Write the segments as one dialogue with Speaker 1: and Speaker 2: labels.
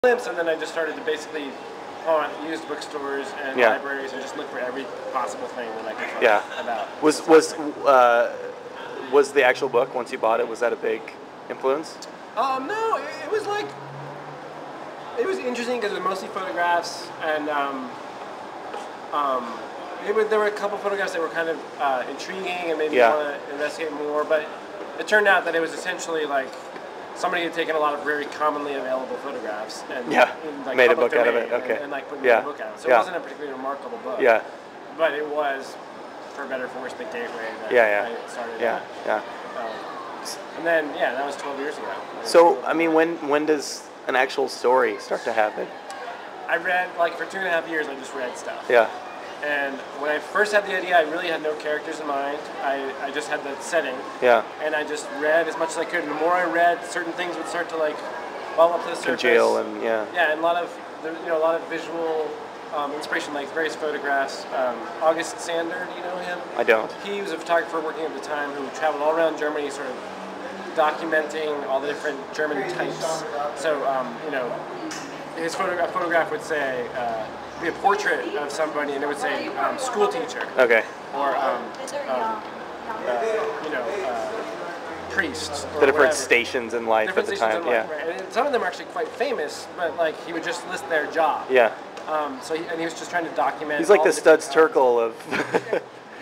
Speaker 1: glimpse, and then I just started to basically haunt used bookstores and libraries and just look for every possible thing that I could find about.
Speaker 2: Was the actual book, once you bought it, was that a big influence?
Speaker 1: No, it was like, it was interesting because it was mostly photographs, and there were a couple photographs that were kind of intriguing and made me want to investigate more, but it turned out that it was essentially like somebody had taken a lot of very commonly available photographs and like
Speaker 2: made a book out of it. Okay.
Speaker 1: And like put a book out. So it wasn't a particularly remarkable book.
Speaker 2: Yeah.
Speaker 1: But it was, for better or for worse, the gateway that I started. And then that was 12 years ago.
Speaker 2: So I mean, when does an actual story start to happen?
Speaker 1: I read, like, for 2.5 years. I just read stuff.
Speaker 2: Yeah.
Speaker 1: And when I first had the idea, I really had no characters in mind. I just had the setting.
Speaker 2: Yeah.
Speaker 1: And I just read as much as I could. And the more I read, certain things would start to like bubble up to the surface.
Speaker 2: Congeal and
Speaker 1: and a lot of visual inspiration, like various photographs. August Sander, do you know him?
Speaker 2: I don't.
Speaker 1: He was a photographer working at the time who traveled all around Germany, sort of documenting all the different German types. So his photograph would say. Be a portrait of somebody, and it would say school teacher.
Speaker 2: Okay.
Speaker 1: Or priest. Or
Speaker 2: the different
Speaker 1: whatever.
Speaker 2: Stations in life at the time.
Speaker 1: Right. And some of them are actually quite famous, but like he would just list their job.
Speaker 2: Yeah.
Speaker 1: So he was just trying to document.
Speaker 2: He's like the Studs Terkel of.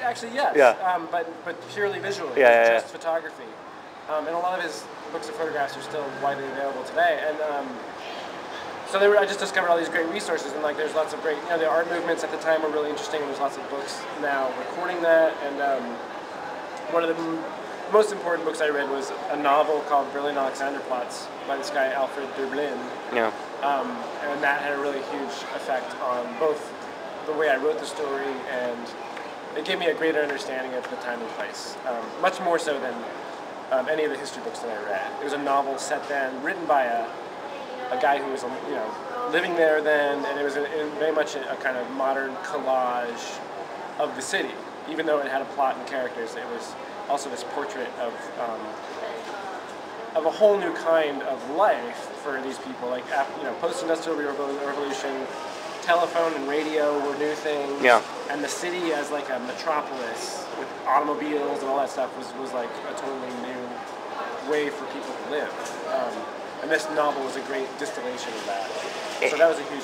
Speaker 1: Actually, yes.
Speaker 2: Yeah.
Speaker 1: But purely visually.
Speaker 2: Yeah.
Speaker 1: Just photography. And a lot of his books of photographs are still widely available today. And so I just discovered all these great resources, and like there's lots of great, the art movements at the time were really interesting, and there's lots of books now recording that. And one of the most important books I read was a novel called Berlin Alexanderplatz by this guy Alfred Döblin.
Speaker 2: Yeah.
Speaker 1: And that had a really huge effect on both the way I wrote the story, and it gave me a greater understanding of the time and place, much more so than any of the history books that I read. It was a novel set then, written by a guy who was, living there then, and it was very much a kind of modern collage of the city. Even though it had a plot and characters, it was also this portrait of a whole new kind of life for these people. Like, post-industrial revolution, telephone and radio were new things.
Speaker 2: Yeah.
Speaker 1: And the city as like a metropolis with automobiles and all that stuff was like a totally new way for people to live. And this novel was a great distillation of that. So that was a huge